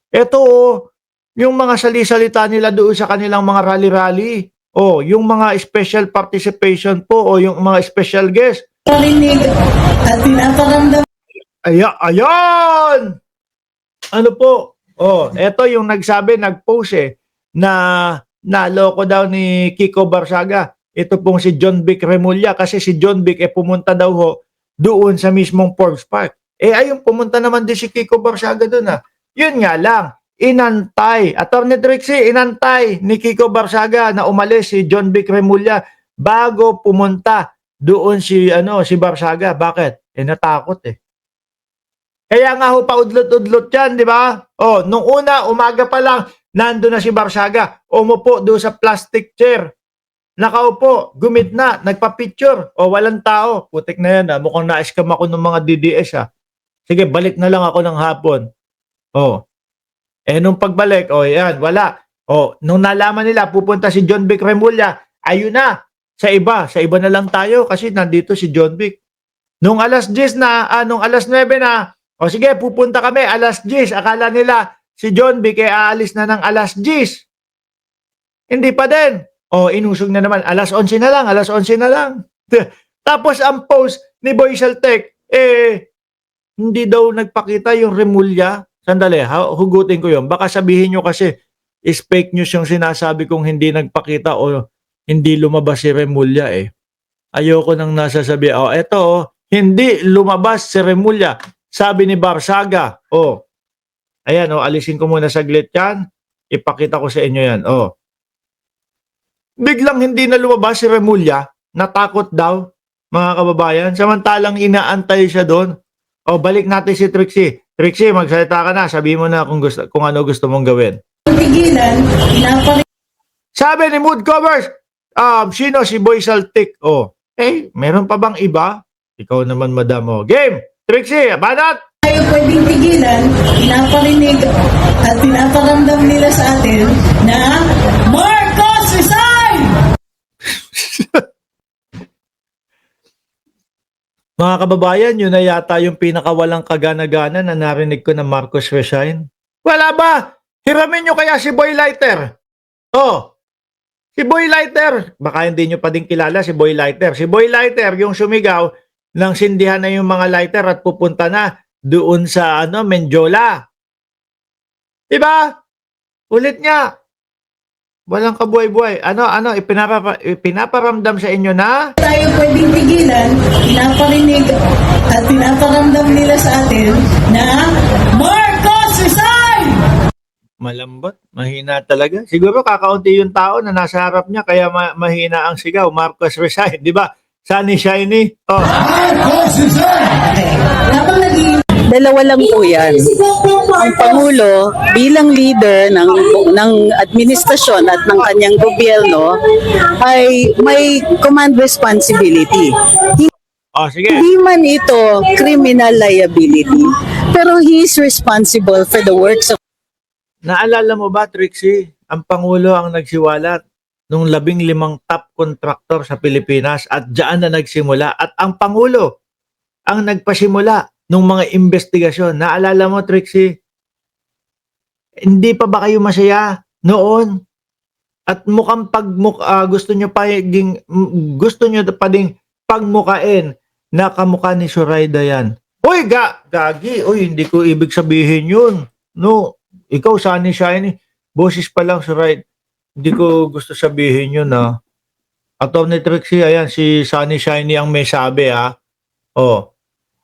Eto, oh, yung mga sali-salita nila doon sa kanilang mga rally-rally. Oh, yung mga special participation po o yung mga special guest. Parinig at pinaparamdam Ayan! Ano po? Oh, eto yung nagsabi, nag-post na naloko daw ni Kiko Barsaga. Ito pong si John Vic Remulla kasi si John Vic pumunta daw ho doon sa mismong Forbes Park. Ayun, pumunta naman din si Kiko Barsaga doon Yun nga lang, inantay. Attorney Trixie, inantay ni Kiko Barsaga na umalis si John Vic Remulla bago pumunta doon si Barsaga. Bakit? Natakot Kaya nga ho paudlot-udlot yan, di ba? Nung una, umaga pa lang, nando na si Barsaga. Umupo doon sa plastic chair. Nakaupo, gumit na, nagpa-picture. Walang tao. Putik na yan Mukhang na-scam ako ng mga DDS Sige, balik na lang ako ng hapon. Nung pagbalik, yan, wala. Nung nalaman nila, pupunta si John Vic Remulla, ayun na, sa iba na lang tayo kasi nandito si John Vic. Nung alas 10 nung alas 9 sige, pupunta kami, alas 10. Akala nila, si John Vic aalis na ng alas 10. Hindi pa din. Inusog na naman, alas 11 na lang. Tapos ang post ni Boy Saltek, hindi daw nagpakita yung Remulla. Sandali, hugutin ko yun. Baka sabihin nyo kasi, is fake news yung sinasabi kong hindi nagpakita o hindi lumabas si Remulla Ayoko nang nasasabi. Eto, hindi lumabas si Remulla. Sabi ni Barsaga. Ayan, alisin ko muna saglit yan. Ipakita ko sa inyo yan. Biglang hindi na lumabas si Remulla. Natakot daw, mga kababayan. Samantalang inaantay siya doon. Balik natin si Trixie. Trixie, magsalita ka na. Sabihin mo na kung ano gusto mong gawin. pigilan, pinaparinig Sabi ni Mood Covers, sino si Boy Saltik? Meron pa bang iba? Ikaw naman, madam. Game! Trixie, banat! tayo pwedeng pigilan, pinaparinig at pinaparamdam nila sa atin na Marcos resign! Mga kababayan, yun na yata yung pinakawalang kagana-gana na narinig ko na Marcos resign. Wala ba? Hiramin nyo kaya si Boy Lighter. Si Boy Lighter. Baka hindi nyo pa din kilala si Boy Lighter. Si Boy Lighter, yung sumigaw ng sindihan na yung mga lighter at pupunta na doon sa Menjola. Diba? Ulit nga. Walang kabuhay-buhay. Ipinaparamdam sa inyo na Tayo pwedeng pigilan, pinaparinig at pinaparamdam nila sa atin na Marcos resign! malambot, mahina talaga. Siguro kakaunti yung tao na nasa harap niya kaya mahina ang sigaw. Marcos resign, di ba? Sunny shiny. Marcos resign! Habang naging Dalawa lang po yan. Ang Pangulo bilang leader ng administrasyon at ng kanyang gobyerno ay may command responsibility. Sige. Hindi man ito criminal liability, pero he is responsible for the works of Naalala mo ba, Trixie? Ang Pangulo ang nagsiwalat nung 15 top contractor sa Pilipinas at diyan na nagsimula. At ang Pangulo ang nagpasimula nung mga investigasyon. Naalala mo, Trixie? Hindi pa ba kayo masaya noon? At mukhang gusto nyo pa ding pagmukain na kamukha ni Zoraida yan. Uy, gagi! Uy, hindi ko ibig sabihin yun. No, ikaw, Sunny Shiny. Boses pa lang, Zoraida. Hindi ko gusto sabihin yun, Attorney Trixie, ayan, si Sunny Shiny ang may sabi,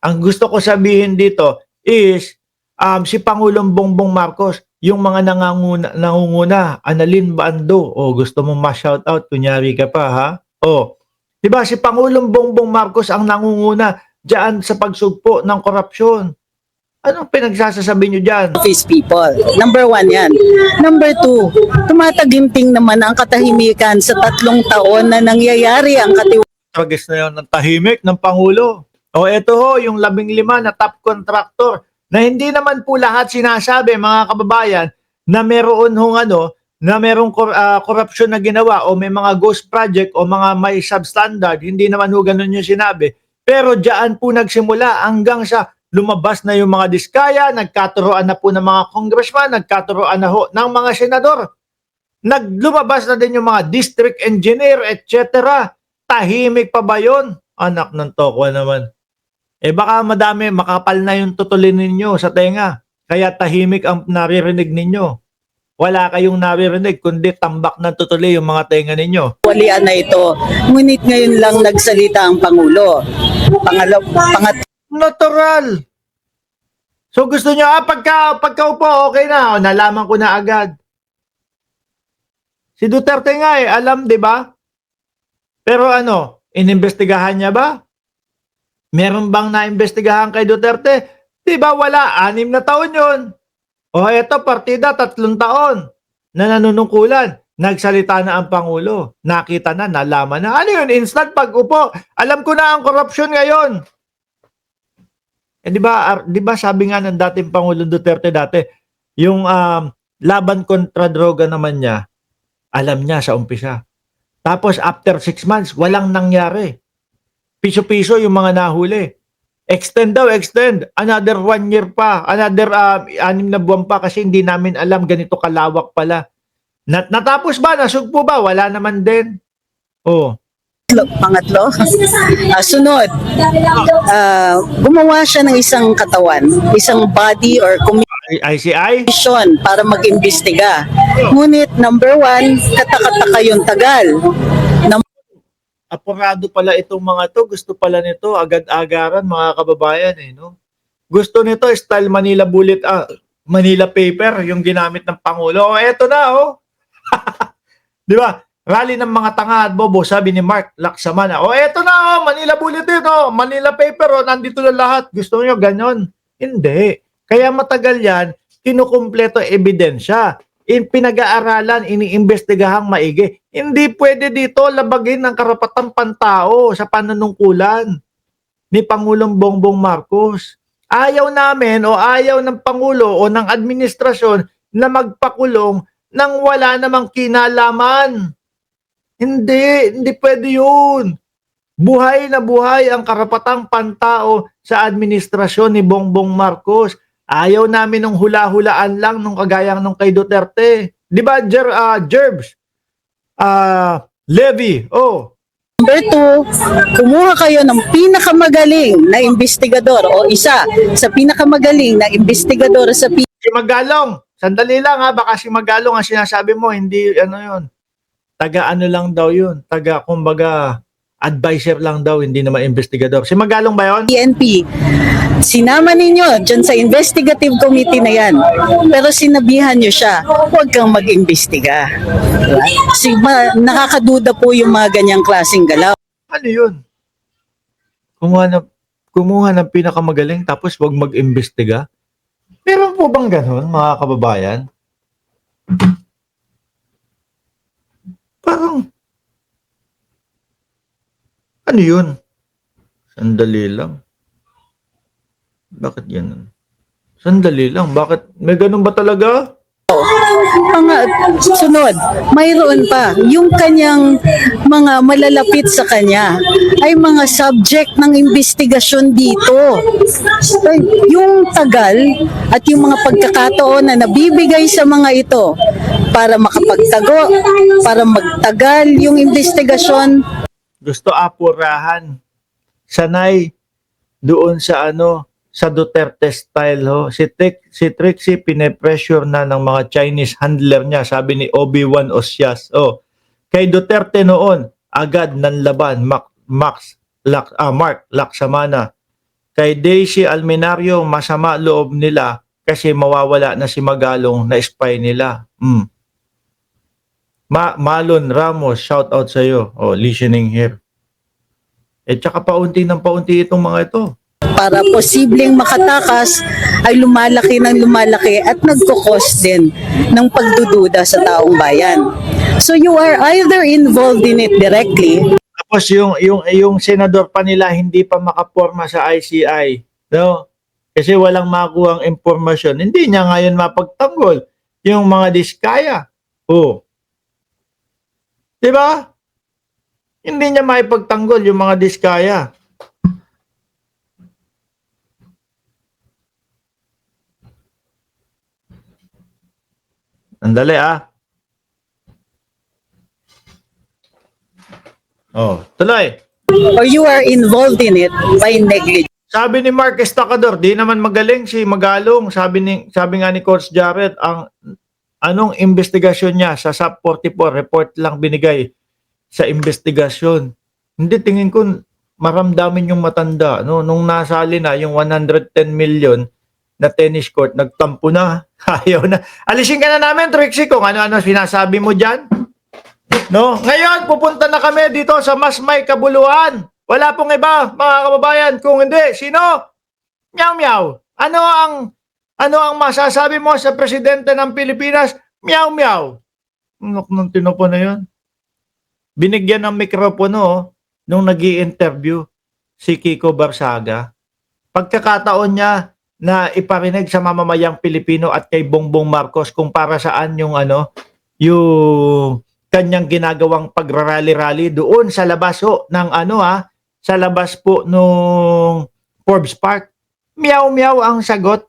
Ang gusto ko sabihin dito is, si Pangulong Bongbong Marcos, yung mga nangunguna, Annalyn Bando, gusto mong ma-shoutout, kunyari ka pa, ha? Diba, si Pangulong Bongbong Marcos ang nangunguna diyan sa pagsugpo ng korupsyon. Anong pinagsasasabi nyo dyan? office people. Number 1 yan. Number 2, tumataginting naman ang katahimikan sa 3 taon na nangyayari ang Tragis na yun ng tahimik ng Pangulo. Eto ho, yung 15 na top contractor na hindi naman po lahat sinasabi, mga kababayan, na meron na merong korupsyon na ginawa o may mga ghost project o mga may substandard. Hindi naman ho ganun yung sinabi. Pero diyan po nagsimula hanggang sa lumabas na yung mga diskaya, nagkaturoan na po ng mga congressman, nagkaturoan na ho ng mga senador. Lumabas na din yung mga district engineer, etc. Tahimik pa ba yun? Anak ng tokwa naman. Baka madami, makapal na yung tutulin ninyo sa tenga. Kaya tahimik ang naririnig ninyo. Wala kayong naririnig, kundi tambak ng tutuli yung mga tenga ninyo. Walian na ito. Ngunit ngayon lang nagsalita ang Pangulo. Natural. So gusto nyo, pagkaupo, okay na. Nalaman ko na agad. Si Duterte nga alam, di ba? Pero ano, inimbestigahan niya ba? Meron bang naimbestigahan kay Duterte? Di ba wala? 6 na taon yun. O eto, partida, 3 taon na nanunungkulan. Nagsalita na ang Pangulo. Nakita na, nalaman na. Ano yun? Instant pag-upo. Alam ko na ang korupsyon ngayon. Di ba sabi nga ng dating Pangulong Duterte dati, yung laban kontra droga naman niya, alam niya sa umpisa. Tapos after 6 months, walang nangyari. Piso-piso yung mga nahuli. Extend daw, extend. Another 1 year pa. Another 6 na buwan pa kasi hindi namin alam ganito kalawak pala. Natapos ba? Nasugpo ba? Wala naman din. Oh. Pangatlo, sunod, gumawa siya ng isang katawan, isang body or ICI? commission para mag-imbestiga. Ngunit number 1, katakataka yung tagal. Apurado pala itong mga to. Gusto pala nito agad-agaran mga kababayan no? Gusto nito style Manila Bullet, Manila Paper yung ginamit ng Pangulo. Eto na Di ba? Rally ng mga tanga at bobo, sabi ni Mark Laksamana. Eto na Manila Bullet Manila Paper nandito na lahat. Gusto niyo ganyan? Hindi. Kaya matagal yan, kinukumpleto ebidensya. Pinag-aaralan, iniimbestigahang maigi. Hindi pwede dito labagin ng karapatang pantao sa panunungkulan ni Pangulong Bongbong Marcos. Ayaw namin o ayaw ng Pangulo o ng administrasyon na magpakulong nang wala namang kinalaman. Hindi pwede yun. Buhay na buhay ang karapatang pantao sa administrasyon ni Bongbong Marcos. Ayaw namin nung hula-hulaan lang nung kagayang nung kay Duterte. Di ba, Jerbs? Levy, Number 2, kumuha kayo ng pinakamagaling na investigador o isa sa pinakamagaling na investigador sa Si Magalong. Sandali lang baka si Magalong ang sinasabi mo, hindi yun. Taga ano lang daw yun. Taga, kumbaga, advisor lang daw, hindi naman investigador. Si Magalong ba yun? PNP. Sinama ninyo dyan sa investigative committee na yan. Pero sinabihan nyo siya, huwag kang mag-imbestiga. Diba? Kasi nakakaduda po yung mga ganyang klaseng galaw. Ano yun? Kumuha ng pinakamagaling tapos huwag mag-imbestiga? Meron po bang ganun, mga kababayan? Parang, ano yun? Sandali lang. Bakit ganun? Sandali lang. Bakit? May ganun ba talaga? Sunod, mayroon pa, yung kanyang mga malalapit sa kanya ay mga subject ng investigasyon dito. Yung tagal at yung mga pagkakataon na nabibigay sa mga ito para makapagtago, para magtagal yung investigasyon. Gusto apurahan. Sanay doon sa sa Duterte style Si Trixie pine-pressure na ng mga Chinese handler niya, sabi ni Obi-Wan Osias. Kay Duterte noon, agad nanlaban Mark Laksamana. Kay Daisy Almenario, masama loob nila kasi mawawala na si Magalong na spy nila. Malon Ramos, shout out sa iyo. Listening here. Tsaka paunti ng paunti itong mga ito. Para posibleng makatakas ay lumalaki ng lumalaki at nagkukos din ng pagdududa sa taong bayan. So you are either involved in it directly. Tapos yung senador pa nila hindi pa makaporma sa ICI, no? Kasi walang makuhang impormasyon. Hindi niya ngayon mapagtanggol yung mga diskaya. Di ba? Hindi niya maipagtanggol yung mga diskaya. Andali Oh, tuloy. Or you are involved in it by negligence. Sabi ni Mark Estacador, di naman magaling si Magalong. Sabi nga ni Coach Jarrett, ang anong investigasyon niya sa SAP 44 report lang binigay sa investigasyon. Hindi, tingin ko maramdamin yung matanda, no? Nung nasali na yung 110 million na tennis court, nagtampo na. Ayaw na. Alisin ka na namin, Trixie, kung ano-ano sinasabi mo dyan. No? Ngayon, pupunta na kami dito sa Masmay, Kabuluhan. Wala pong iba, mga kababayan. Kung hindi, sino? Meow meow. Ano ang masasabi mo sa presidente ng Pilipinas? Meow meow. Nung tinupo na yun. Binigyan ng mikropono nung nag-i-interview si Kiko Barsaga. Pagkakataon niya na iparinig sa mamamayang Pilipino at kay Bongbong Marcos kung para saan yung yung kanyang ginagawang pagrarally-rally doon sa labas ng sa labas po nung Forbes Park. Meow meow ang sagot.